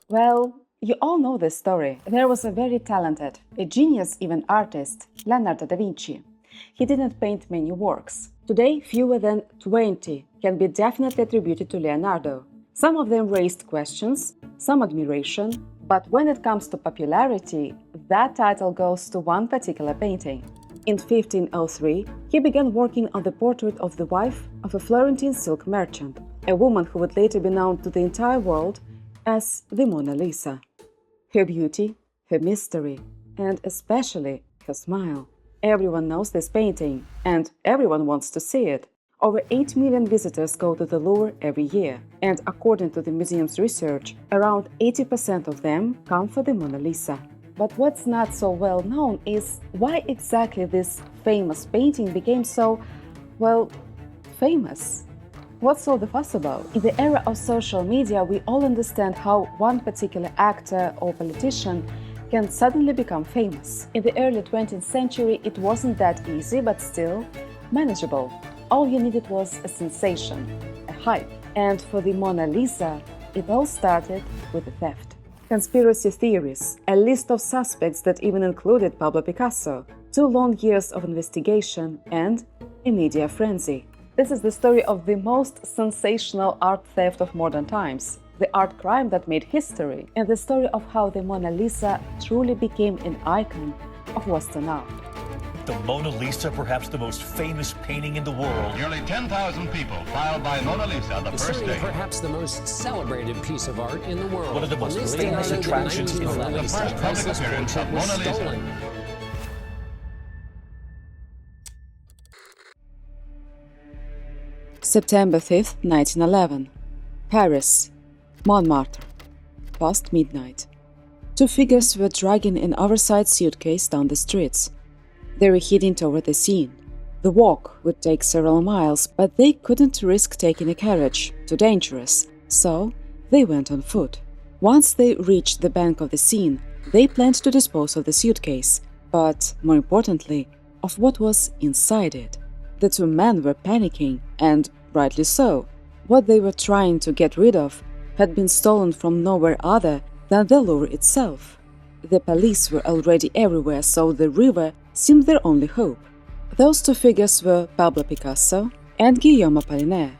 Well, you all know this story. There was a very talented, a genius even artist, Leonardo da Vinci. He didn't paint many works. Today, fewer than 20 can be definitely attributed to Leonardo. Some of them raised questions, some admiration, but when it comes to popularity, that title goes to one particular painting. In 1503, he began working on the portrait of the wife of a Florentine silk merchant, a woman who would later be known to the entire world as the Mona Lisa. Her beauty, her mystery, and especially her smile. Everyone knows this painting, and everyone wants to see it. Over 8 million visitors go to the Louvre every year, and according to the museum's research, around 80% of them come for the Mona Lisa. But what's not so well known is why exactly this famous painting became so, well, famous. What's all the fuss about? In the era of social media, we all understand how one particular actor or politician can suddenly become famous. In the early 20th century, it wasn't that easy, but still manageable. All you needed was a sensation, a hype. And for the Mona Lisa, it all started with a theft. Conspiracy theories, a list of suspects that even included Pablo Picasso, 2 long years of investigation, and a media frenzy. This is the story of the most sensational art theft of modern times, the art crime that made history, and the story of how the Mona Lisa truly became an icon of Western art. The Mona Lisa, perhaps the most famous painting in the world. Nearly 10,000 people filed by Mona Lisa the first Certainly day. perhaps the most celebrated piece of art in the world. One of the most On this famous day in attractions in the world. 1911, The first public Priceless appearance portrait of was Mona Lisa. stolen. September 5th, 1911. Paris. Montmartre. Past midnight. 2 figures were dragging an oversized suitcase down the streets. They were heading toward the scene. The walk would take several miles, but they couldn't risk taking a carriage, too dangerous, so they went on foot. Once they reached the bank of the Seine, they planned to dispose of the suitcase, but, more importantly, of what was inside it. The 2 men were panicking, and rightly so. What they were trying to get rid of had been stolen from nowhere other than the Louvre itself. The police were already everywhere, so the river seemed their only hope. Those 2 figures were Pablo Picasso and Guillaume Apollinaire.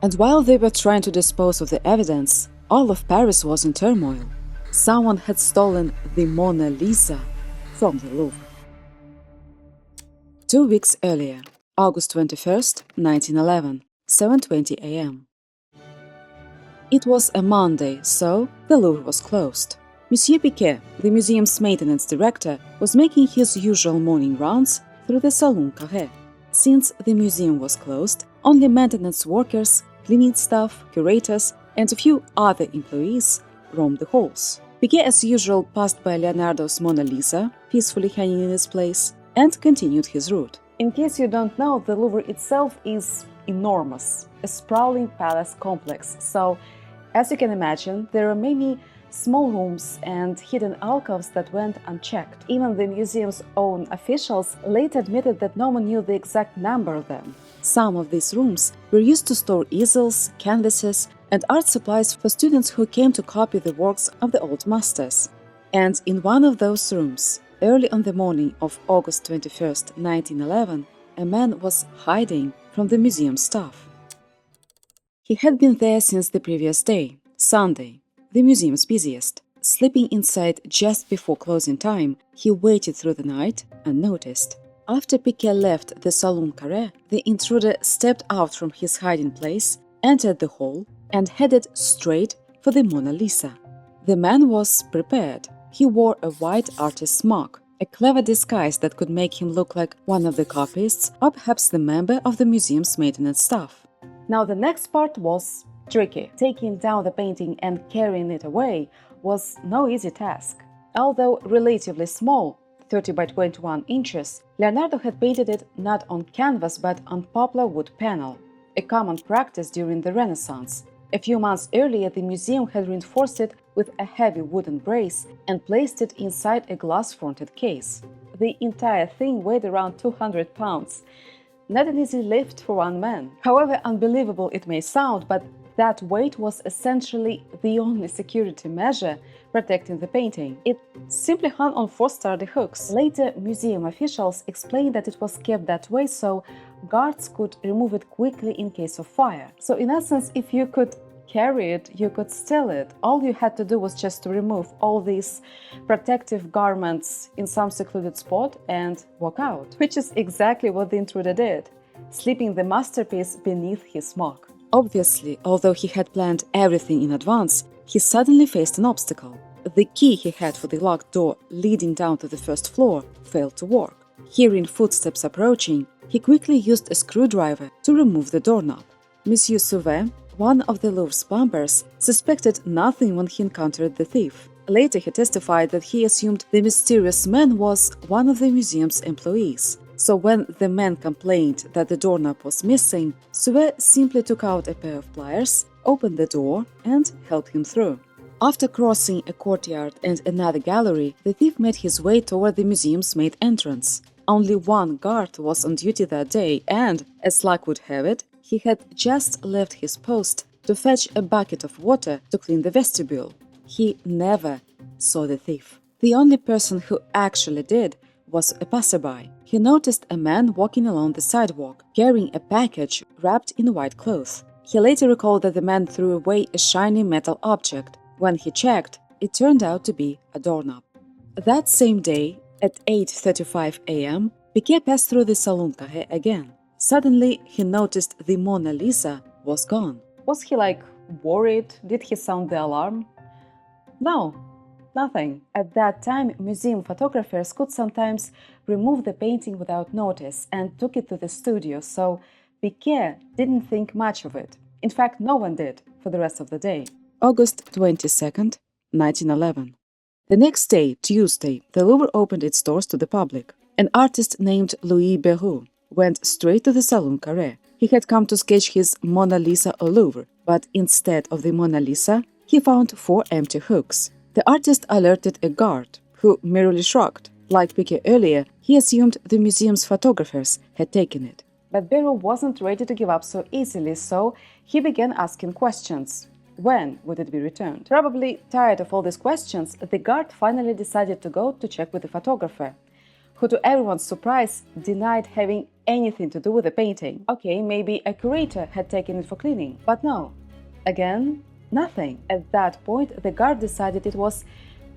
And while they were trying to dispose of the evidence, all of Paris was in turmoil. Someone had stolen the Mona Lisa from the Louvre. 2 weeks earlier, August 21st, 1911, 7:20 a.m. It was a Monday, so the Louvre was closed. Monsieur Piquet, the museum's maintenance director, was making his usual morning rounds through the Salon Carré. Since the museum was closed, only maintenance workers, cleaning staff, curators, and a few other employees roamed the halls. Piquet, as usual, passed by Leonardo's Mona Lisa, peacefully hanging in its place, and continued his route. In case you don't know, the Louvre itself is enormous, a sprawling palace complex, so as you can imagine, there are many small rooms and hidden alcoves that went unchecked. Even the museum's own officials later admitted that no one knew the exact number of them. Some of these rooms were used to store easels, canvases, and art supplies for students who came to copy the works of the old masters. And in one of those rooms, early on the morning of August 21st, 1911, a man was hiding from the museum staff. He had been there since the previous day, Sunday, the museum's busiest. Sleeping inside just before closing time, he waited through the night unnoticed. After Piquet left the Salon Carré, the intruder stepped out from his hiding place, entered the hall, and headed straight for the Mona Lisa. The man was prepared. He wore a white artist's smock, a clever disguise that could make him look like one of the copyists or perhaps the member of the museum's maintenance staff. Now the next part was tricky. Taking down the painting and carrying it away was no easy task. Although relatively small, 30 by 21 inches, Leonardo had painted it not on canvas but on poplar wood panel, a common practice during the Renaissance. A few months earlier, the museum had reinforced it with a heavy wooden brace and placed it inside a glass-fronted case. The entire thing weighed around 200 pounds. Not an easy lift for one man. However unbelievable it may sound, but that weight was essentially the only security measure protecting the painting. It simply hung on 4 sturdy hooks. Later, museum officials explained that it was kept that way so guards could remove it quickly in case of fire. So in essence, if you could carry it, you could steal it. All you had to do was just to remove all these protective garments in some secluded spot and walk out, which is exactly what the intruder did, slipping the masterpiece beneath his smock. Obviously, although he had planned everything in advance, he suddenly faced an obstacle. The key he had for the locked door leading down to the first floor failed to work. Hearing footsteps approaching, he quickly used a screwdriver to remove the doorknob. Monsieur Sauvé, one of the Louvre's plumbers, suspected nothing when he encountered the thief. Later, he testified that he assumed the mysterious man was one of the museum's employees. So when the man complained that the doorknob was missing, Sauvé simply took out a pair of pliers, opened the door, and helped him through. After crossing a courtyard and another gallery, the thief made his way toward the museum's main entrance. Only one guard was on duty that day and, as luck would have it, he had just left his post to fetch a bucket of water to clean the vestibule. He never saw the thief. The only person who actually did was a passerby. He noticed a man walking along the sidewalk, carrying a package wrapped in white cloth. He later recalled that the man threw away a shiny metal object. When he checked, it turned out to be a doorknob. That same day, at 8:35 a.m., Piquet passed through the Salon Carré again. Suddenly, he noticed the Mona Lisa was gone. Was he, worried? Did he sound the alarm? No, nothing. At that time, museum photographers could sometimes remove the painting without notice and took it to the studio, so Piquet didn't think much of it. In fact, no one did for the rest of the day. August 22nd, 1911. The next day, Tuesday, the Louvre opened its doors to the public. An artist named Louis Béroux went straight to the Salon Carré. He had come to sketch his Mona Lisa au Louvre, but instead of the Mona Lisa, he found 4 empty hooks. The artist alerted a guard, who merely shrugged. Like Piquet earlier, he assumed the museum's photographers had taken it. But Béroux wasn't ready to give up so easily, so he began asking questions. When would it be returned? Probably tired of all these questions, the guard finally decided to go to check with the photographer, who to everyone's surprise denied having anything to do with the painting. Okay, maybe a curator had taken it for cleaning, but no. Again, nothing. At that point, the guard decided it was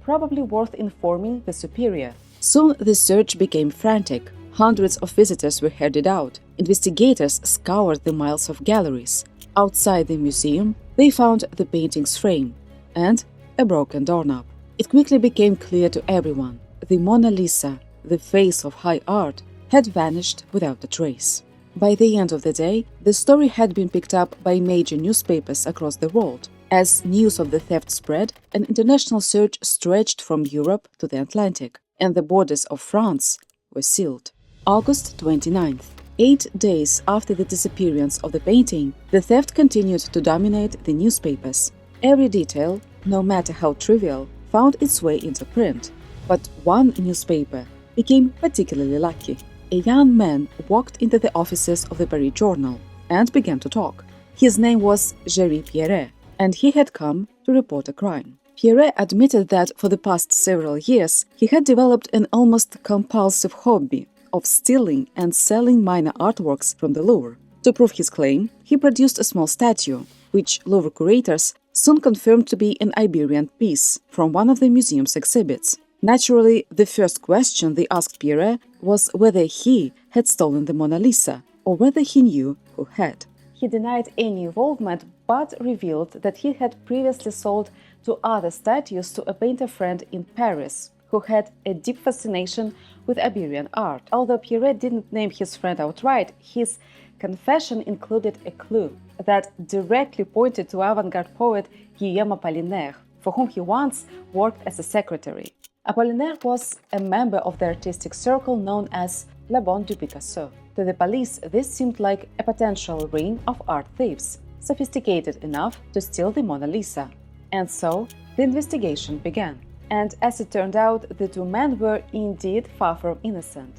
probably worth informing the superior. Soon the search became frantic. Hundreds of visitors were herded out. Investigators scoured the miles of galleries. Outside the museum, they found the painting's frame and a broken doorknob. It quickly became clear to everyone. The Mona Lisa, the face of high art, had vanished without a trace. By the end of the day, the story had been picked up by major newspapers across the world. As news of the theft spread, an international search stretched from Europe to the Atlantic, and the borders of France were sealed. August 29th. 8 days after the disappearance of the painting, the theft continued to dominate the newspapers. Every detail, no matter how trivial, found its way into print. But one newspaper became particularly lucky. A young man walked into the offices of the Paris Journal and began to talk. His name was Géry Pierret, and he had come to report a crime. Pierret admitted that for the past several years he had developed an almost compulsive hobby of stealing and selling minor artworks from the Louvre. To prove his claim, he produced a small statue, which Louvre curators soon confirmed to be an Iberian piece from one of the museum's exhibits. Naturally, the first question they asked Pierret was whether he had stolen the Mona Lisa or whether he knew who had. He denied any involvement but revealed that he had previously sold 2 other statues to a painter friend in Paris who had a deep fascination with Iberian art. Although Pierret didn't name his friend outright, his confession included a clue that directly pointed to avant-garde poet Guillaume Apollinaire, for whom he once worked as a secretary. Apollinaire was a member of the artistic circle known as La Bande du Picasso. To the police, this seemed like a potential ring of art thieves, sophisticated enough to steal the Mona Lisa. And so, the investigation began. And as it turned out, the 2 men were indeed far from innocent.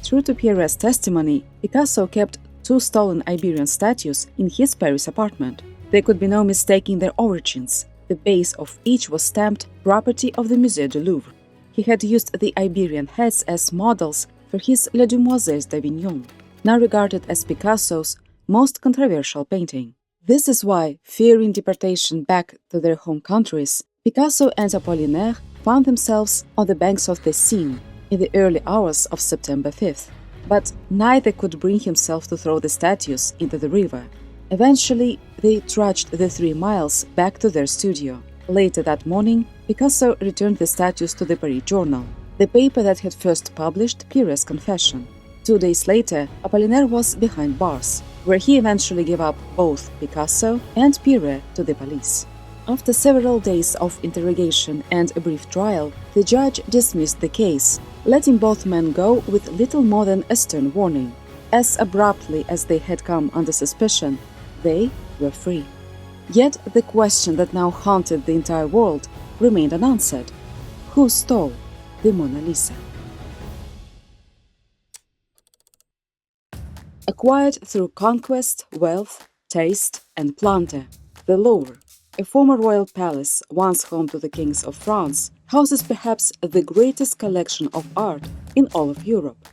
True to Pierret's testimony, Picasso kept 2 stolen Iberian statues in his Paris apartment. There could be no mistaking their origins. The base of each was stamped property of the Musée du Louvre. He had used the Iberian heads as models for his Les Demoiselles d'Avignon, now regarded as Picasso's most controversial painting. This is why, fearing deportation back to their home countries, Picasso and Apollinaire found themselves on the banks of the Seine in the early hours of September 5th. But neither could bring himself to throw the statues into the river. Eventually, they trudged the 3 miles back to their studio. Later that morning, Picasso returned the statues to the Paris Journal, the paper that had first published Piret's confession. 2 days later, Apollinaire was behind bars, where he eventually gave up both Picasso and Piret to the police. After several days of interrogation and a brief trial, the judge dismissed the case, letting both men go with little more than a stern warning. As abruptly as they had come under suspicion, they were free. Yet the question that now haunted the entire world remained unanswered. Who stole the Mona Lisa? Acquired through conquest, wealth, taste, and plunder, the Louvre, a former royal palace once home to the kings of France, houses perhaps the greatest collection of art in all of Europe.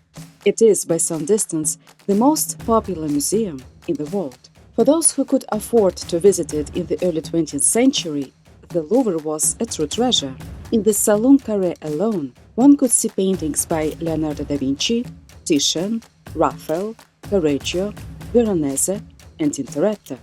It is, by some distance, the most popular museum in the world. For those who could afford to visit it in the early 20th century, the Louvre was a true treasure. In the Salon Carré alone, one could see paintings by Leonardo da Vinci, Titian, Raphael, Correggio, Veronese, and Tintoretto.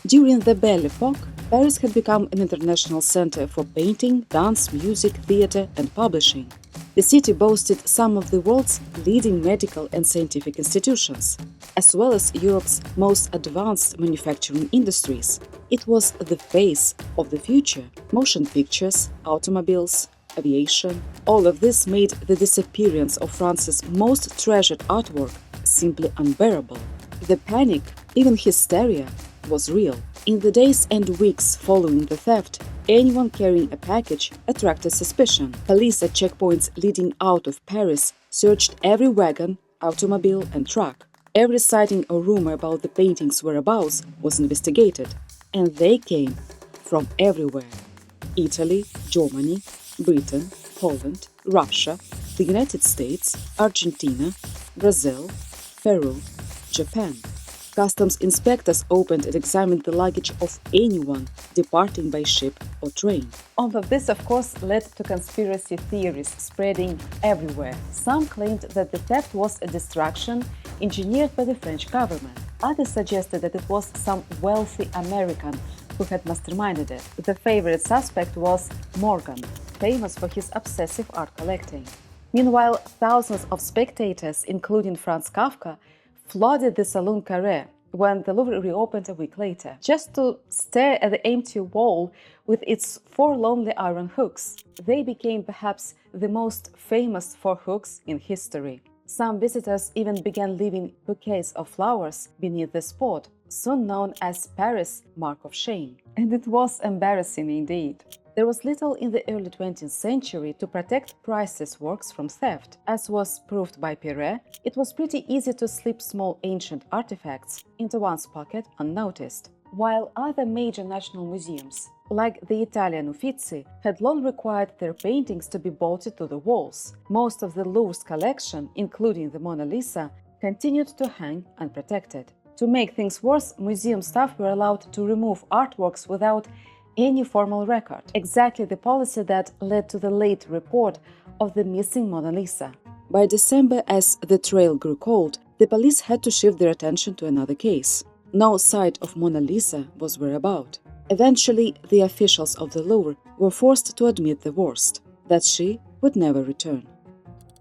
During the Belle Époque, Paris had become an international center for painting, dance, music, theater, and publishing. The city boasted some of the world's leading medical and scientific institutions, as well as Europe's most advanced manufacturing industries. It was the face of the future. Motion pictures, automobiles, aviation, all of this made the disappearance of France's most treasured artwork simply unbearable. The panic, even hysteria, was real. In the days and weeks following the theft, anyone carrying a package attracted suspicion. Police at checkpoints leading out of Paris searched every wagon, automobile, and truck. Every sighting or rumor about the painting's whereabouts was investigated, and they came from everywhere. Italy, Germany, Britain, Poland, Russia, the United States, Argentina, Brazil, Peru, Japan. Customs inspectors opened and examined the luggage of anyone departing by ship or train. All of this, of course, led to conspiracy theories spreading everywhere. Some claimed that the theft was a distraction engineered by the French government. Others suggested that it was some wealthy American who had masterminded it. The favorite suspect was Morgan, famous for his obsessive art collecting. Meanwhile, thousands of spectators, including Franz Kafka, flooded the Salon Carré when the Louvre reopened a week later, just to stare at the empty wall with its 4 lonely iron hooks. They became perhaps the most famous 4 hooks in history. Some visitors even began leaving bouquets of flowers beneath the spot, soon known as Paris' Mark of Shame. And it was embarrassing indeed. There was little in the early 20th century to protect priceless works from theft. As was proved by Piret, it was pretty easy to slip small ancient artifacts into one's pocket unnoticed. While other major national museums, like the Italian Uffizi, had long required their paintings to be bolted to the walls, most of the Louvre's collection, including the Mona Lisa, continued to hang unprotected. To make things worse, museum staff were allowed to remove artworks without any formal record, exactly the policy that led to the late report of the missing Mona Lisa. By December, as the trail grew cold, the police had to shift their attention to another case. No sight of Mona Lisa was whereabout. Eventually, the officials of the Louvre were forced to admit the worst, that she would never return.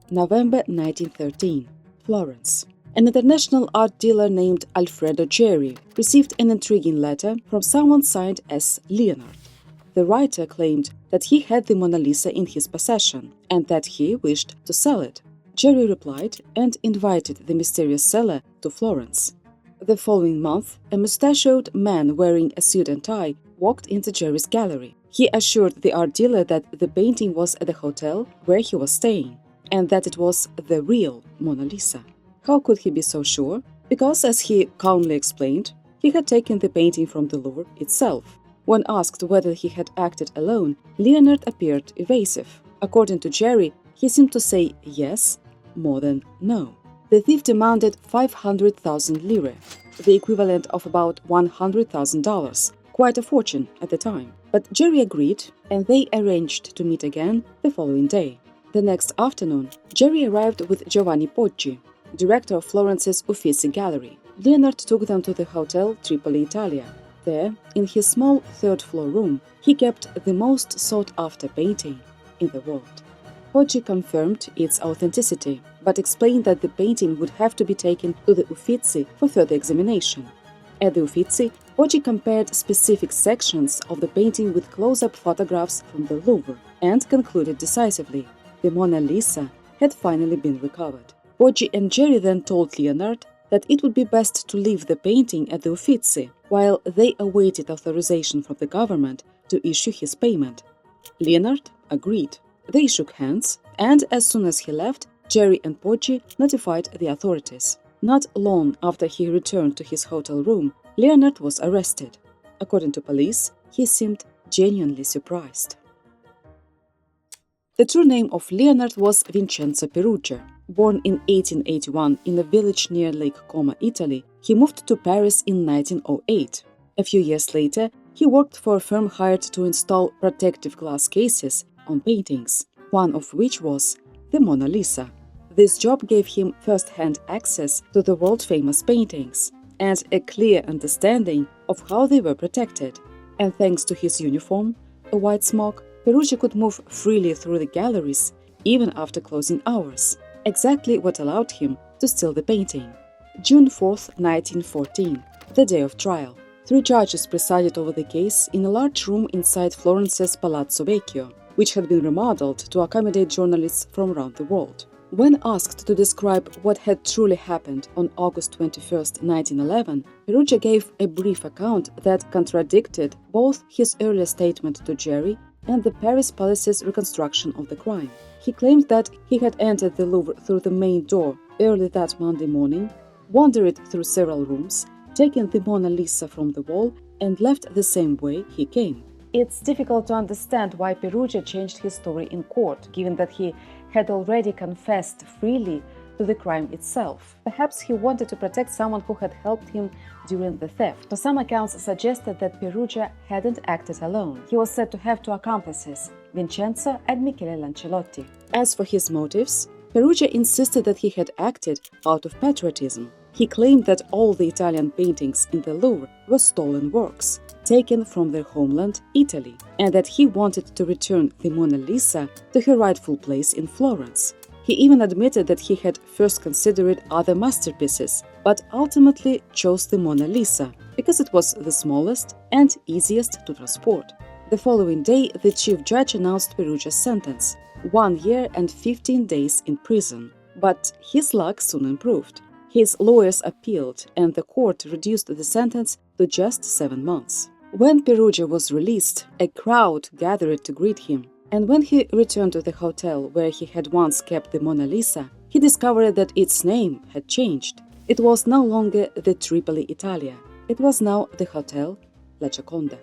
November 1913, Florence. An international art dealer named Alfredo Geri received an intriguing letter from someone signed as Leonard. The writer claimed that he had the Mona Lisa in his possession and that he wished to sell it. Geri replied and invited the mysterious seller to Florence. The following month, a mustachioed man wearing a suit and tie walked into Geri's gallery. He assured the art dealer that the painting was at the hotel where he was staying and that it was the real Mona Lisa. How could he be so sure? Because, as he calmly explained, he had taken the painting from the Louvre itself. When asked whether he had acted alone, Leonard appeared evasive. According to Jerry, he seemed to say yes more than no. The thief demanded 500,000 lire, the equivalent of about $100,000, quite a fortune at the time. But Jerry agreed, and they arranged to meet again the following day. The next afternoon, Jerry arrived with Giovanni Poggi, director of Florence's Uffizi Gallery. Leonard took them to the Hotel Tripoli Italia. There, in his small third-floor room, he kept the most sought-after painting in the world. Poggi confirmed its authenticity, but explained that the painting would have to be taken to the Uffizi for further examination. At the Uffizi, Poggi compared specific sections of the painting with close-up photographs from the Louvre and concluded decisively: the Mona Lisa had finally been recovered. Poggi and Jerry then told Leonard that it would be best to leave the painting at the Uffizi while they awaited authorization from the government to issue his payment. Leonard agreed. They shook hands, and as soon as he left, Jerry and Poggi notified the authorities. Not long after he returned to his hotel room, Leonard was arrested. According to police, he seemed genuinely surprised. The true name of Leonard was Vincenzo Peruggia. Born in 1881 in a village near Lake Como, Italy, he moved to Paris in 1908. A few years later, he worked for a firm hired to install protective glass cases on paintings, one of which was the Mona Lisa. This job gave him first-hand access to the world-famous paintings and a clear understanding of how they were protected. And thanks to his uniform, a white smock, Peruggia could move freely through the galleries even after closing hours, exactly what allowed him to steal the painting. June 4, 1914, the day of trial. 3 judges presided over the case in a large room inside Florence's Palazzo Vecchio, which had been remodeled to accommodate journalists from around the world. When asked to describe what had truly happened on August 21, 1911, Peruggia gave a brief account that contradicted both his earlier statement to Jerry and the Paris police's reconstruction of the crime. He claimed that he had entered the Louvre through the main door early that Monday morning, wandered through several rooms, taken the Mona Lisa from the wall, and left the same way he came. It's difficult to understand why Peruggia changed his story in court, given that he had already confessed freely to the crime itself. Perhaps he wanted to protect someone who had helped him during the theft. But some accounts suggested that Peruggia hadn't acted alone. He was said to have 2 accomplices, Vincenzo and Michele Lancelotti. As for his motives, Peruggia insisted that he had acted out of patriotism. He claimed that all the Italian paintings in the Louvre were stolen works, taken from their homeland, Italy, and that he wanted to return the Mona Lisa to her rightful place in Florence. He even admitted that he had first considered other masterpieces, but ultimately chose the Mona Lisa because it was the smallest and easiest to transport. The following day, the chief judge announced Peruggia's sentence: 1 year and 15 days in prison. But his luck soon improved. His lawyers appealed, and the court reduced the sentence to just 7 months. When Peruggia was released, a crowd gathered to greet him. And when he returned to the hotel where he had once kept the Mona Lisa, he discovered that its name had changed. It was no longer the Tripoli Italia. It was now the Hotel La Gioconda.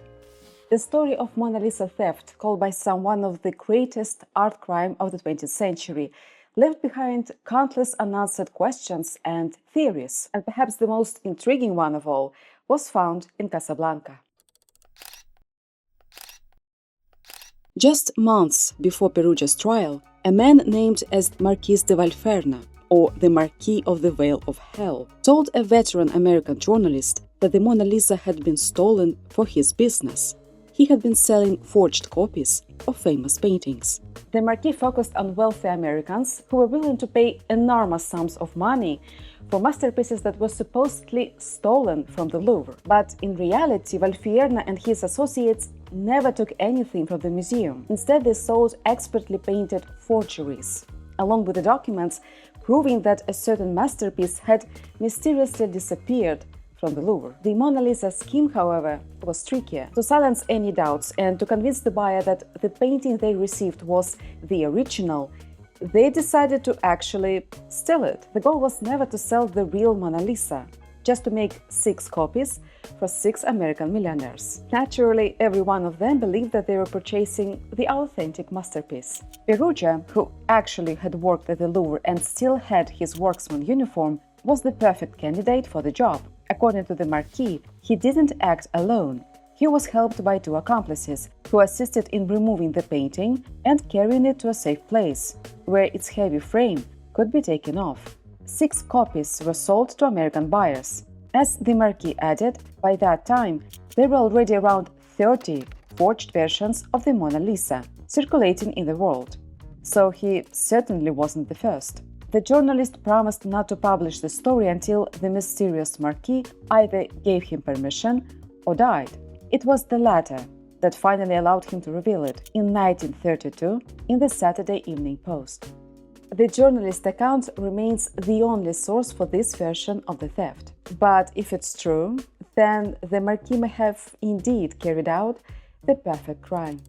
The story of Mona Lisa theft, called by some one of the greatest art crime of the 20th century, left behind countless unanswered questions and theories, and perhaps the most intriguing one of all was found in Casablanca. Just months before Peruggia's trial, a man named as Marquis de Valferna, or the Marquis of the Veil of Hell, told a veteran American journalist that the Mona Lisa had been stolen for his business. He had been selling forged copies of famous paintings. The Marquis focused on wealthy Americans who were willing to pay enormous sums of money for masterpieces that were supposedly stolen from the Louvre. But in reality, Valferna and his associates never took anything from the museum. Instead, they sold expertly painted forgeries, along with the documents proving that a certain masterpiece had mysteriously disappeared from the Louvre. The Mona Lisa scheme, however, was trickier. To silence any doubts and to convince the buyer that the painting they received was the original, they decided to actually steal it. The goal was never to sell the real Mona Lisa, just to make 6 copies for 6 American millionaires. Naturally, every one of them believed that they were purchasing the authentic masterpiece. Peruggia, who actually had worked at the Louvre and still had his worksman uniform, was the perfect candidate for the job. According to the Marquis, he didn't act alone. He was helped by 2 accomplices, who assisted in removing the painting and carrying it to a safe place, where its heavy frame could be taken off. 6 copies were sold to American buyers. As the Marquis added, by that time, there were already around 30 forged versions of the Mona Lisa circulating in the world. So he certainly wasn't the first. The journalist promised not to publish the story until the mysterious Marquis either gave him permission or died. It was the latter that finally allowed him to reveal it in 1932 in the Saturday Evening Post. The journalist's account remains the only source for this version of the theft. But if it's true, then the Marquis may have indeed carried out the perfect crime.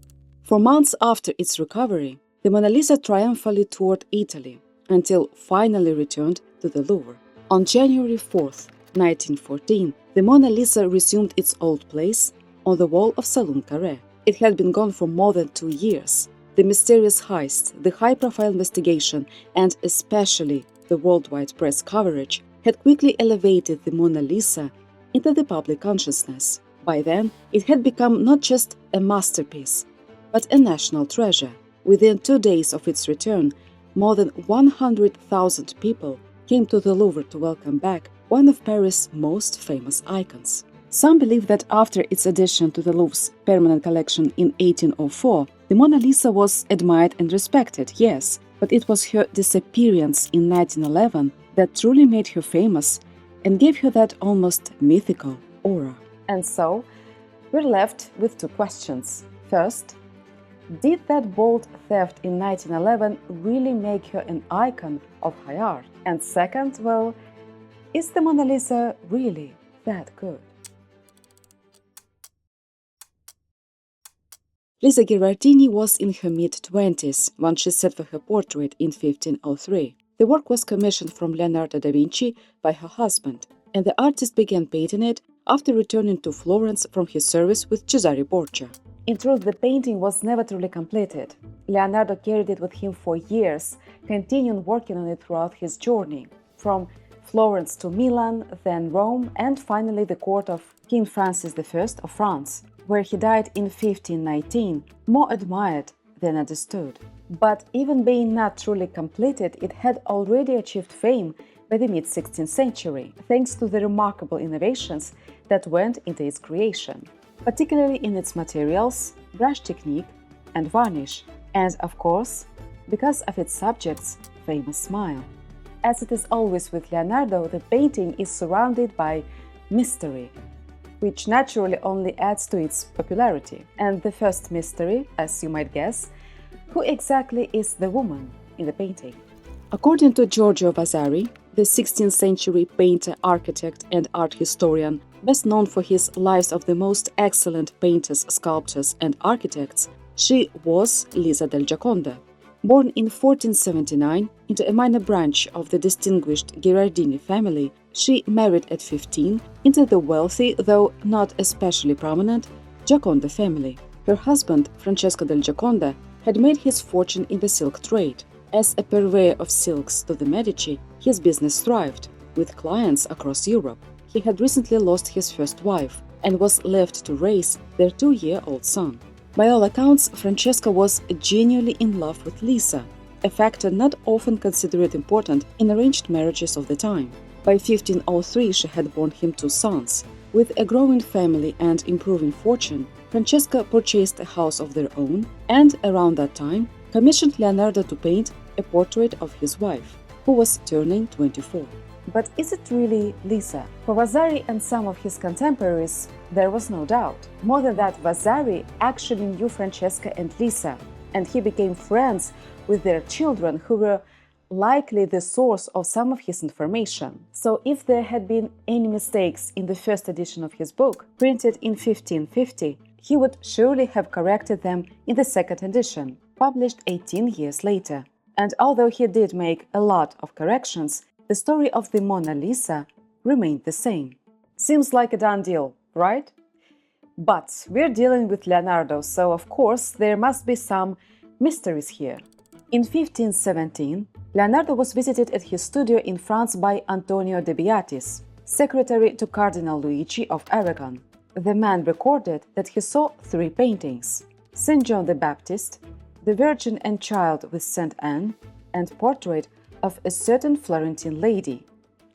For months after its recovery, the Mona Lisa triumphantly toured Italy until finally returned to the Louvre. On January 4, 1914, the Mona Lisa resumed its old place on the wall of Salon Carré. It had been gone for more than 2 years. The mysterious heist, the high-profile investigation, and especially the worldwide press coverage had quickly elevated the Mona Lisa into the public consciousness. By then, it had become not just a masterpiece, but a national treasure. Within 2 days of its return, more than 100,000 people came to the Louvre to welcome back one of Paris' most famous icons. Some believe that after its addition to the Louvre's permanent collection in 1804, the Mona Lisa was admired and respected, yes, but it was her disappearance in 1911 that truly made her famous and gave her that almost mythical aura. And so, we're left with 2 questions. First, did that bold theft in 1911 really make her an icon of high art? And second, well, is the Mona Lisa really that good? Lisa Gherardini was in her mid-20s when she set for her portrait in 1503. The work was commissioned from Leonardo da Vinci by her husband, and the artist began painting it after returning to Florence from his service with Cesare Borgia. In truth, the painting was never truly completed. Leonardo carried it with him for years, continuing working on it throughout his journey, from Florence to Milan, then Rome, and finally the court of King Francis I of France, where he died in 1519, more admired than understood. But even being not truly completed, it had already achieved fame by the mid-16th century, thanks to the remarkable innovations that went into its creation, particularly in its materials, brush technique, and varnish, and, of course, because of its subject's famous smile. As it is always with Leonardo, the painting is surrounded by mystery, which naturally only adds to its popularity. And the first mystery, as you might guess, who exactly is the woman in the painting? According to Giorgio Vasari, the 16th century painter, architect, and art historian, best known for his lives of the most excellent painters, sculptors, and architects, she was Lisa del Gioconda. Born in 1479 into a minor branch of the distinguished Gherardini family, she married at 15 into the wealthy, though not especially prominent, Gioconda family. Her husband, Francesco del Gioconda, had made his fortune in the silk trade. As a purveyor of silks to the Medici, his business thrived, with clients across Europe. He had recently lost his first wife and was left to raise their 2-year-old son. By all accounts, Francesco was genuinely in love with Lisa, a factor not often considered important in arranged marriages of the time. By 1503, she had borne him 2 sons. With a growing family and improving fortune, Francesca purchased a house of their own and, around that time, commissioned Leonardo to paint a portrait of his wife, who was turning 24. But is it really Lisa? For Vasari and some of his contemporaries, there was no doubt. More than that, Vasari actually knew Francesca and Lisa, and he became friends with their children, who were likely the source of some of his information. So if there had been any mistakes in the first edition of his book, printed in 1550, he would surely have corrected them in the second edition, published 18 years later. And although he did make a lot of corrections, the story of the Mona Lisa remained the same. Seems like a done deal, right? But we're dealing with Leonardo, so of course there must be some mysteries here. In 1517, Leonardo was visited at his studio in France by Antonio de Beatis, secretary to Cardinal Luigi of Aragon. The man recorded that he saw 3 paintings: St. John the Baptist, the Virgin and Child with St. Anne, and portrait of a certain Florentine lady.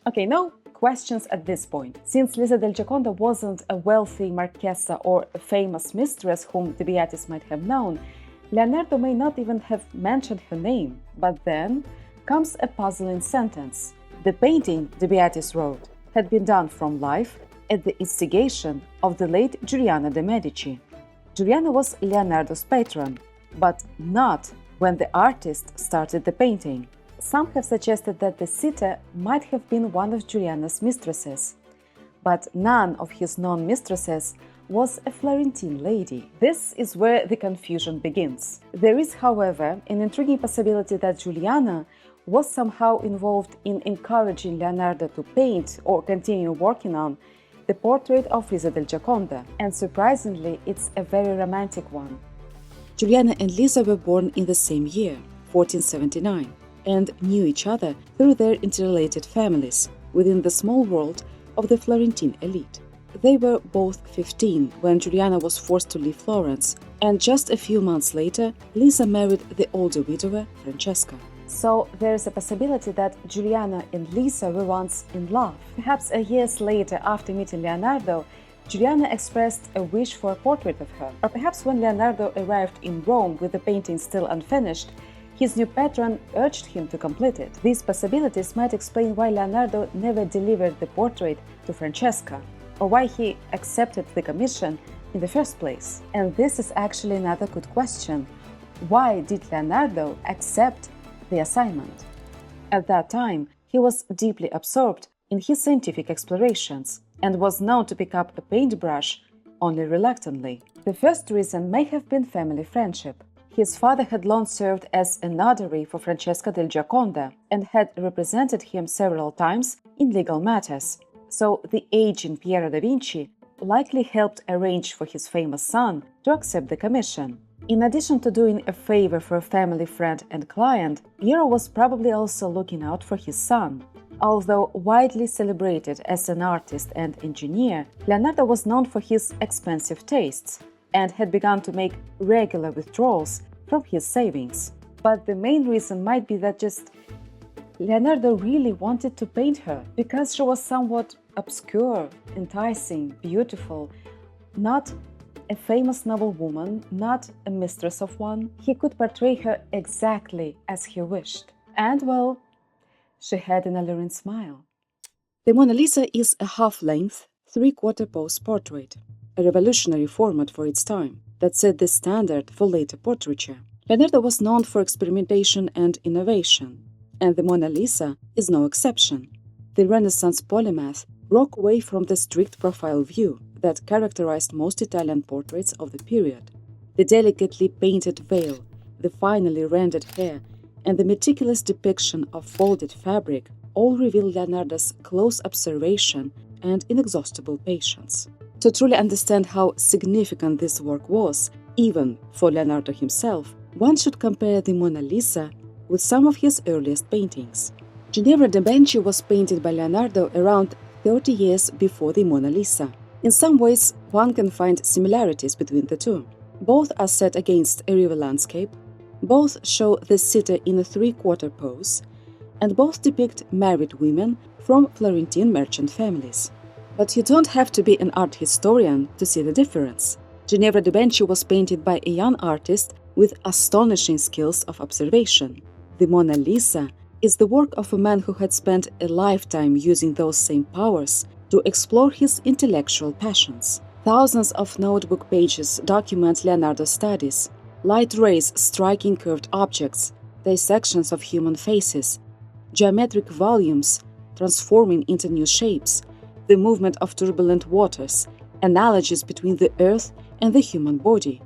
Okay, no questions at this point. Since Lisa del Gioconda wasn't a wealthy marchesa or a famous mistress whom de Beatis might have known, Leonardo may not even have mentioned her name. But then comes a puzzling sentence. The painting, de Beatis wrote, had been done from life at the instigation of the late Giuliana de' Medici. Giuliana was Leonardo's patron, but not when the artist started the painting. Some have suggested that the sitter might have been one of Giuliana's mistresses, but none of his known mistresses was a Florentine lady. This is where the confusion begins. There is, however, an intriguing possibility that Giuliana was somehow involved in encouraging Leonardo to paint or continue working on the portrait of Lisa del Gioconda, and surprisingly, it's a very romantic one. Giuliana and Lisa were born in the same year, 1479, and knew each other through their interrelated families within the small world of the Florentine elite. They were both 15 when Giuliana was forced to leave Florence, and just a few months later, Lisa married the older widower, Francesca. So there is a possibility that Giuliana and Lisa were once in love. Perhaps years later, after meeting Leonardo, Giuliana expressed a wish for a portrait of her. Or perhaps when Leonardo arrived in Rome with the painting still unfinished, his new patron urged him to complete it. These possibilities might explain why Leonardo never delivered the portrait to Francesca, or why he accepted the commission in the first place. And this is actually another good question. Why did Leonardo accept the assignment? At that time, he was deeply absorbed in his scientific explorations and was known to pick up a paintbrush only reluctantly. The first reason may have been family friendship. His father had long served as a notary for Francesca del Gioconda and had represented him several times in legal matters. So the aging Piero da Vinci likely helped arrange for his famous son to accept the commission. In addition to doing a favor for a family friend and client, Piero was probably also looking out for his son. Although widely celebrated as an artist and engineer, Leonardo was known for his expensive tastes and had begun to make regular withdrawals from his savings. But the main reason might be that just Leonardo really wanted to paint her because she was somewhat obscure, enticing, beautiful, not a famous noblewoman, not a mistress of one. He could portray her exactly as he wished. And, well, she had an alluring smile. The Mona Lisa is a half-length, three-quarter pose portrait, a revolutionary format for its time that set the standard for later portraiture. Leonardo was known for experimentation and innovation, and the Mona Lisa is no exception. The Renaissance polymath broke away from the strict profile view that characterized most Italian portraits of the period. The delicately painted veil, the finely rendered hair, and the meticulous depiction of folded fabric all reveal Leonardo's close observation and inexhaustible patience. To truly understand how significant this work was, even for Leonardo himself, one should compare the Mona Lisa with some of his earliest paintings. Ginevra da Vinci was painted by Leonardo around 30 years before the Mona Lisa. In some ways, one can find similarities between the two. Both are set against a river landscape, both show the sitter in a three-quarter pose, and both depict married women from Florentine merchant families. But you don't have to be an art historian to see the difference. Ginevra da Vinci was painted by a young artist with astonishing skills of observation. The Mona Lisa is the work of a man who had spent a lifetime using those same powers to explore his intellectual passions. Thousands of notebook pages document Leonardo's studies. Light rays striking curved objects, dissections of human faces, geometric volumes transforming into new shapes, the movement of turbulent waters, analogies between the earth and the human body.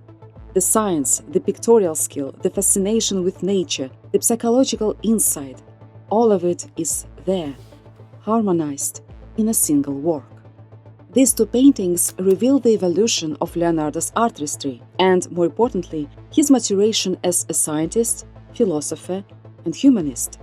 The science, the pictorial skill, the fascination with nature, the psychological insight, all of it is there, harmonized, in a single work. These two paintings reveal the evolution of Leonardo's artistry and, more importantly, his maturation as a scientist, philosopher, and humanist.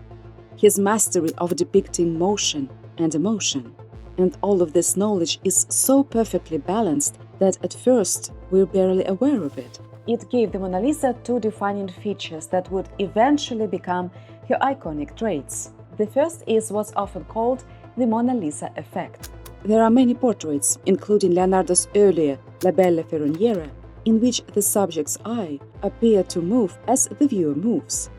His mastery of depicting motion and emotion. And all of this knowledge is so perfectly balanced that at first we're barely aware of it. It gave the Mona Lisa two defining features that would eventually become her iconic traits. The first is what's often called the Mona Lisa effect. There are many portraits, including Leonardo's earlier La Bella Ferroniera, in which the subject's eye appears to move as the viewer moves.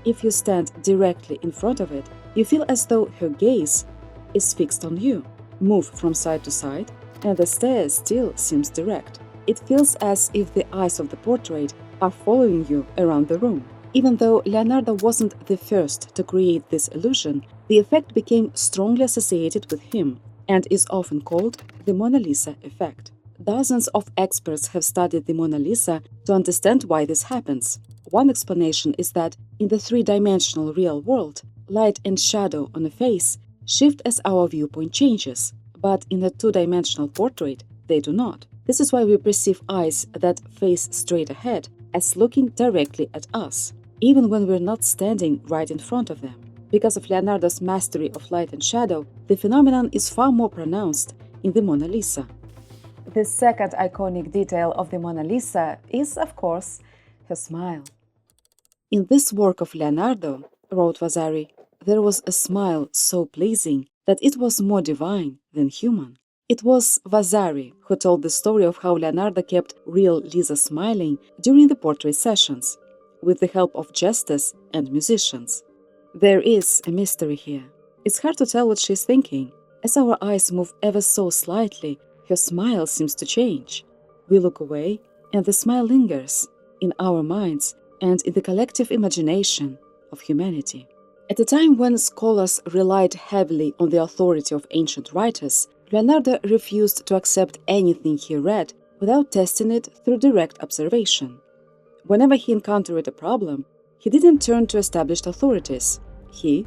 If you stand directly in front of it, you feel as though her gaze is fixed on you. Move from side to side, and the stare still seems direct. It feels as if the eyes of the portrait are following you around the room. Even though Leonardo wasn't the first to create this illusion, the effect became strongly associated with him and is often called the Mona Lisa effect. Dozens of experts have studied the Mona Lisa to understand why this happens. One explanation is that in the three-dimensional real world, light and shadow on a face shift as our viewpoint changes, but in a two-dimensional portrait, they do not. This is why we perceive eyes that face straight ahead as looking directly at us, even when we're not standing right in front of them. Because of Leonardo's mastery of light and shadow, the phenomenon is far more pronounced in the Mona Lisa. The second iconic detail of the Mona Lisa is, of course, her smile. In this work of Leonardo, wrote Vasari, there was a smile so pleasing that it was more divine than human. It was Vasari who told the story of how Leonardo kept real Lisa smiling during the portrait sessions, with the help of jesters and musicians. There is a mystery here. It's hard to tell what she's thinking. As our eyes move ever so slightly, her smile seems to change. We look away, and the smile lingers in our minds and in the collective imagination of humanity. At a time when scholars relied heavily on the authority of ancient writers, Leonardo refused to accept anything he read without testing it through direct observation. Whenever he encountered a problem, he didn't turn to established authorities. He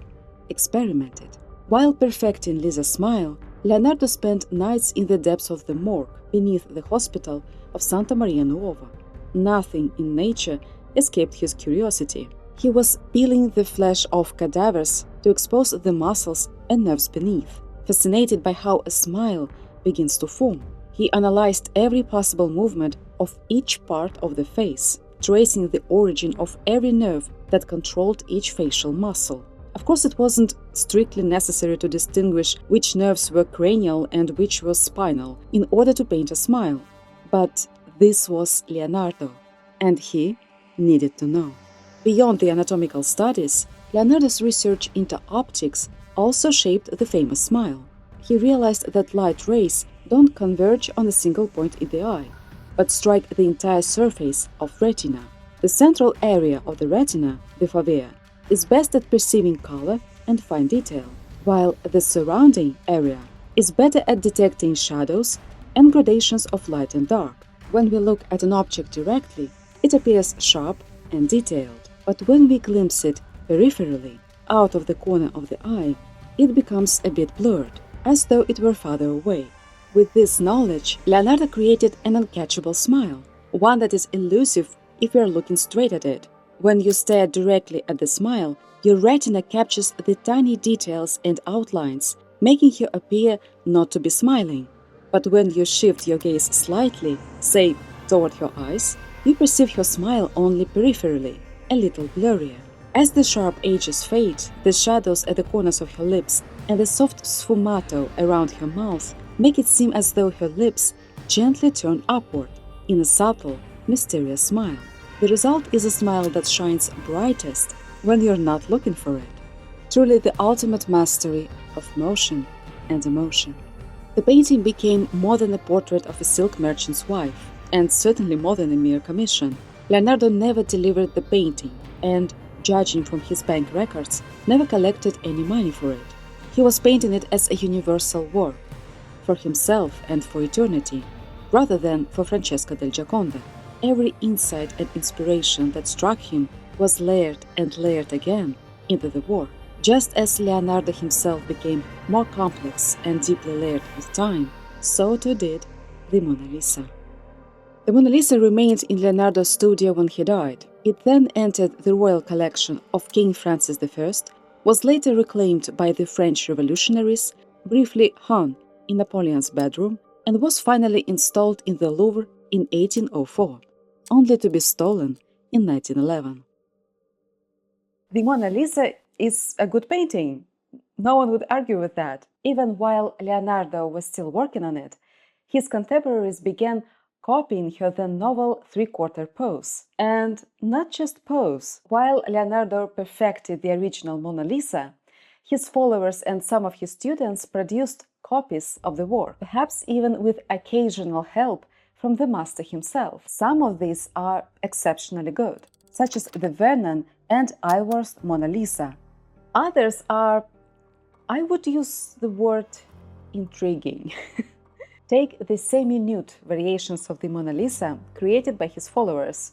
experimented. While perfecting Lisa's smile, Leonardo spent nights in the depths of the morgue beneath the hospital of Santa Maria Nuova. Nothing in nature escaped his curiosity. He was peeling the flesh off cadavers to expose the muscles and nerves beneath, fascinated by how a smile begins to form. He analyzed every possible movement of each part of the face, tracing the origin of every nerve that controlled each facial muscle. Of course, it wasn't strictly necessary to distinguish which nerves were cranial and which were spinal in order to paint a smile. But this was Leonardo, and he needed to know. Beyond the anatomical studies, Leonardo's research into optics also shaped the famous smile. He realized that light rays don't converge on a single point in the eye, but strike the entire surface of retina. The central area of the retina, the fovea, is best at perceiving color and fine detail, while the surrounding area is better at detecting shadows and gradations of light and dark. When we look at an object directly, it appears sharp and detailed, but when we glimpse it peripherally, out of the corner of the eye, it becomes a bit blurred, as though it were farther away. With this knowledge, Leonardo created an uncatchable smile, one that is elusive if you are looking straight at it. When you stare directly at the smile, your retina captures the tiny details and outlines, making you appear not to be smiling. But when you shift your gaze slightly, say toward her eyes, you perceive her smile only peripherally, a little blurrier. As the sharp edges fade, the shadows at the corners of her lips and the soft sfumato around her mouth make it seem as though her lips gently turn upward in a subtle, mysterious smile. The result is a smile that shines brightest when you're not looking for it. Truly the ultimate mastery of motion and emotion. The painting became more than a portrait of a silk merchant's wife, and certainly more than a mere commission. Leonardo never delivered the painting, and, judging from his bank records, never collected any money for it. He was painting it as a universal work, for himself and for eternity, rather than for Francesca del Gioconda. Every insight and inspiration that struck him was layered and layered again into the work. Just as Leonardo himself became more complex and deeply layered with time, so too did the Mona Lisa. The Mona Lisa remained in Leonardo's studio when he died. It then entered the royal collection of King Francis I, was later reclaimed by the French revolutionaries, briefly hung in Napoleon's bedroom, and was finally installed in the Louvre in 1804, only to be stolen in 1911. The Mona Lisa is a good painting. No one would argue with that. Even while Leonardo was still working on it, his contemporaries began copying her then novel three-quarter pose. And not just pose. While Leonardo perfected the original Mona Lisa, his followers and some of his students produced copies of the work, perhaps even with occasional help from the master himself. Some of these are exceptionally good, such as the Vernon and Isworth Mona Lisa. Others are, I would use the word intriguing. Take the semi-nude variations of the Mona Lisa created by his followers,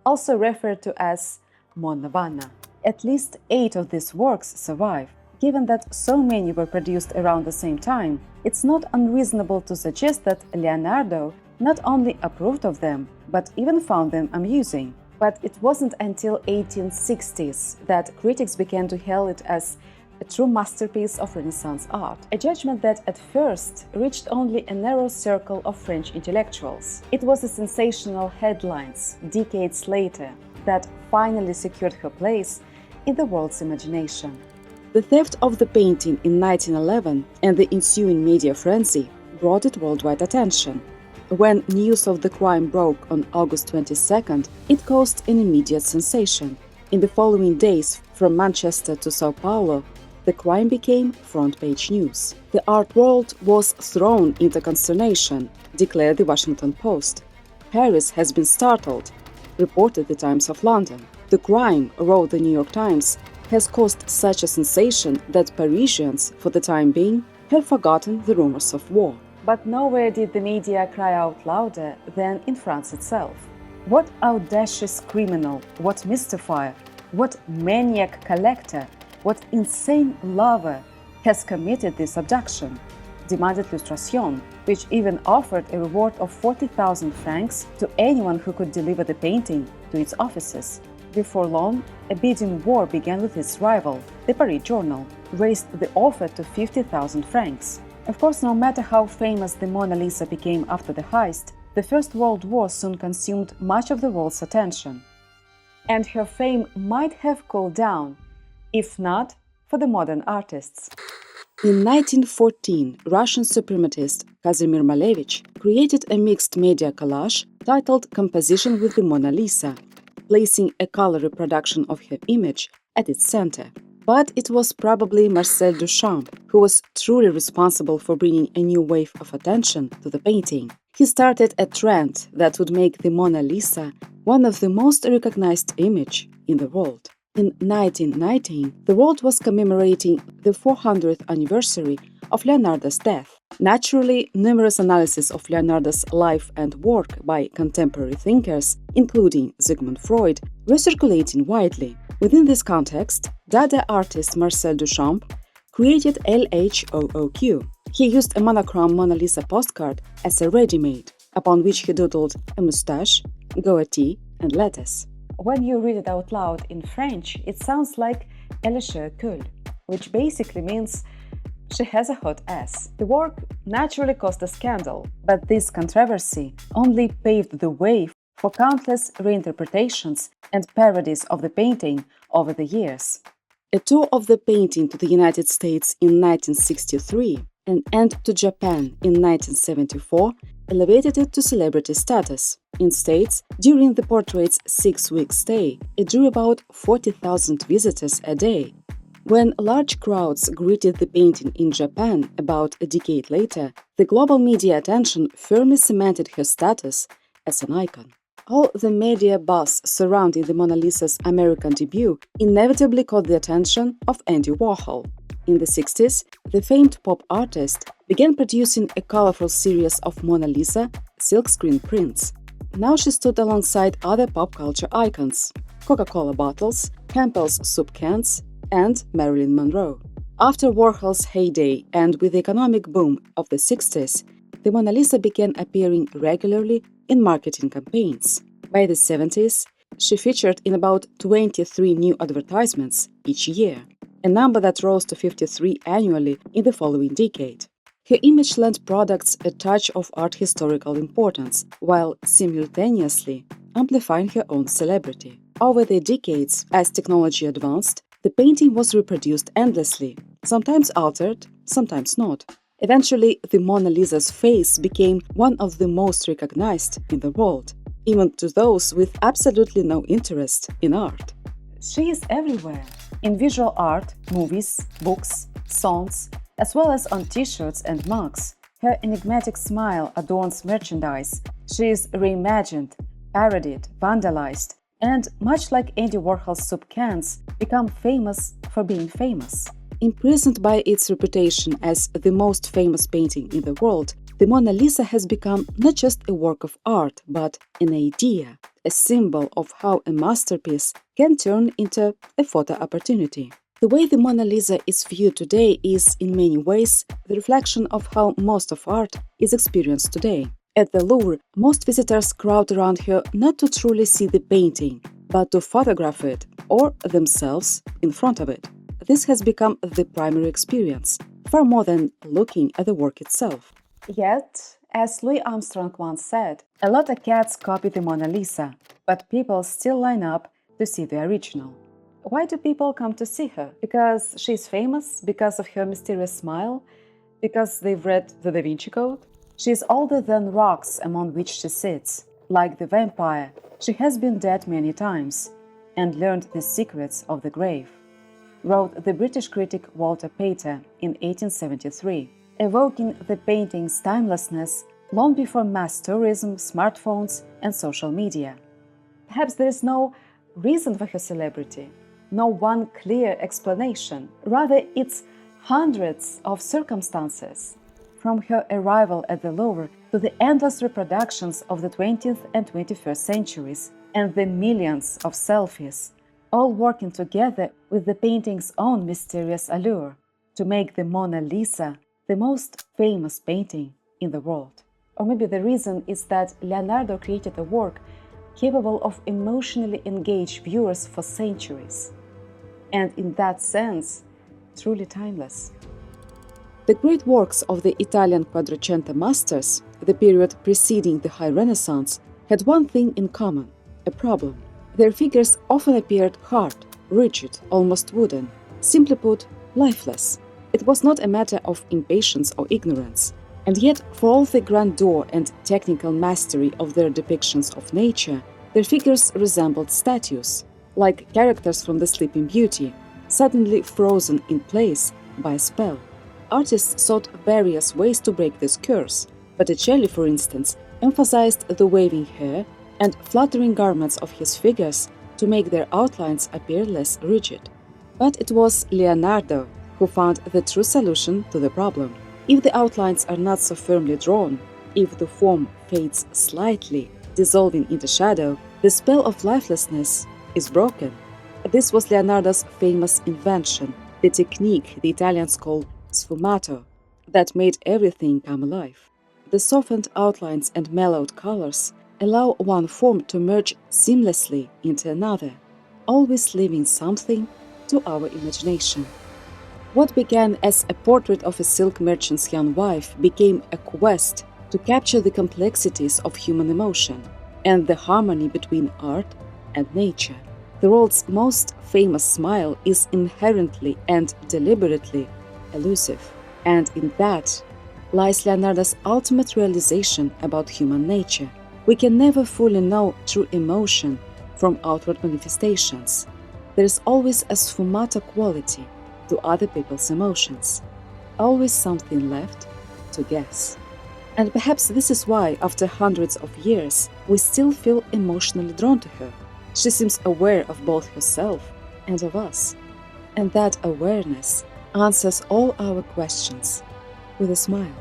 also referred to as Monna Vanna. At least 8 of these works survive. Given that so many were produced around the same time, it's not unreasonable to suggest that Leonardo not only approved of them, but even found them amusing. But it wasn't until 1860s that critics began to hail it as a true masterpiece of Renaissance art, a judgment that at first reached only a narrow circle of French intellectuals. It was the sensational headlines, decades later, that finally secured her place in the world's imagination. The theft of the painting in 1911 and the ensuing media frenzy brought it worldwide attention. When news of the crime broke on August 22nd, it caused an immediate sensation. In the following days, from Manchester to Sao Paulo, the crime became front-page news. The art world was thrown into consternation, declared the Washington Post. Paris has been startled, reported the Times of London. The crime, wrote the New York Times, has caused such a sensation that Parisians, for the time being, have forgotten the rumors of war. But nowhere did the media cry out louder than in France itself. What audacious criminal, what mystifier, what maniac collector, what insane lover has committed this abduction? Demanded L'Illustration, which even offered a reward of 40,000 francs to anyone who could deliver the painting to its offices. Before long, a bidding war began with its rival. The Paris Journal raised the offer to 50,000 francs. Of course, no matter how famous the Mona Lisa became after the heist, the First World War soon consumed much of the world's attention. And her fame might have cooled down, if not for the modern artists. In 1914, Russian suprematist Kazimir Malevich created a mixed media collage titled Composition with the Mona Lisa, placing a color reproduction of her image at its center. But it was probably Marcel Duchamp who was truly responsible for bringing a new wave of attention to the painting. He started a trend that would make the Mona Lisa one of the most recognized images in the world. In 1919, the world was commemorating the 400th anniversary of Leonardo's death. Naturally, numerous analyses of Leonardo's life and work by contemporary thinkers, including Sigmund Freud, were circulating widely. Within this context, Dada artist Marcel Duchamp created LHOOQ. He used a monochrome Mona Lisa postcard as a ready-made, upon which he doodled a mustache, goatee, and letters. When you read it out loud in French, it sounds like Elle a cheveux cool, which basically means she has a hot ass. The work naturally caused a scandal, but this controversy only paved the way for countless reinterpretations and parodies of the painting over the years. A tour of the painting to the United States in 1963 and to Japan in 1974 elevated it to celebrity status. In States, during the portrait's 6-week stay, it drew about 40,000 visitors a day. When large crowds greeted the painting in Japan about a decade later, the global media attention firmly cemented her status as an icon. All the media buzz surrounding the Mona Lisa's American debut inevitably caught the attention of Andy Warhol. In the 60s, the famed pop artist began producing a colorful series of Mona Lisa silkscreen prints. Now she stood alongside other pop culture icons: Coca-Cola bottles, Campbell's soup cans, and Marilyn Monroe. After Warhol's heyday and with the economic boom of the 60s, the Mona Lisa began appearing regularly in marketing campaigns. By the 70s, she featured in about 23 new advertisements each year, a number that rose to 53 annually in the following decade. Her image lent products a touch of art historical importance, while simultaneously amplifying her own celebrity. Over the decades, as technology advanced, the painting was reproduced endlessly, sometimes altered, sometimes not. Eventually, the Mona Lisa's face became one of the most recognized in the world, even to those with absolutely no interest in art. She is everywhere, in visual art, movies, books, songs, as well as on t-shirts and mugs. Her enigmatic smile adorns merchandise. She is reimagined, parodied, vandalized, and much like Andy Warhol's soup cans, become famous for being famous. Imprisoned by its reputation as the most famous painting in the world, the Mona Lisa has become not just a work of art, but an idea, a symbol of how a masterpiece can turn into a photo opportunity. The way the Mona Lisa is viewed today is, in many ways, the reflection of how most of art is experienced today. At the Louvre, most visitors crowd around her not to truly see the painting, but to photograph it or themselves in front of it. This has become the primary experience, far more than looking at the work itself. Yet, as Louis Armstrong once said, a lot of cats copy the Mona Lisa, but people still line up to see the original. Why do people come to see her? Because she's famous? Because of her mysterious smile? Because they've read the Da Vinci Code? She is older than rocks among which she sits. Like the vampire, she has been dead many times and learned the secrets of the grave, wrote the British critic Walter Pater in 1873, evoking the painting's timelessness long before mass tourism, smartphones, and social media. Perhaps there is no reason for her celebrity, no one clear explanation. Rather, it's hundreds of circumstances, from her arrival at the Louvre to the endless reproductions of the 20th and 21st centuries, and the millions of selfies, all working together with the painting's own mysterious allure to make the Mona Lisa the most famous painting in the world. Or maybe the reason is that Leonardo created a work capable of emotionally engaged viewers for centuries, and in that sense, truly timeless. The great works of the Italian Quattrocento masters, the period preceding the High Renaissance, had one thing in common: a problem. Their figures often appeared hard, rigid, almost wooden, simply put, lifeless. It was not a matter of impatience or ignorance. And yet, for all the grandeur and technical mastery of their depictions of nature, their figures resembled statues, like characters from the Sleeping Beauty, suddenly frozen in place by a spell. Artists sought various ways to break this curse. Botticelli, for instance, emphasized the waving hair and fluttering garments of his figures to make their outlines appear less rigid. But it was Leonardo who found the true solution to the problem. If the outlines are not so firmly drawn, if the form fades slightly, dissolving into shadow, the spell of lifelessness is broken. This was Leonardo's famous invention, the technique the Italians call sfumato, that made everything come alive. The softened outlines and mellowed colors allow one form to merge seamlessly into another, always leaving something to our imagination. What began as a portrait of a silk merchant's young wife became a quest to capture the complexities of human emotion and the harmony between art and nature. The world's most famous smile is inherently and deliberately elusive, and in that lies Leonardo's ultimate realization about human nature. We can never fully know true emotion from outward manifestations. There is always a sfumato quality to other people's emotions, always something left to guess. And perhaps this is why, after hundreds of years, we still feel emotionally drawn to her. She seems aware of both herself and of us, and that awareness answers all our questions with a smile.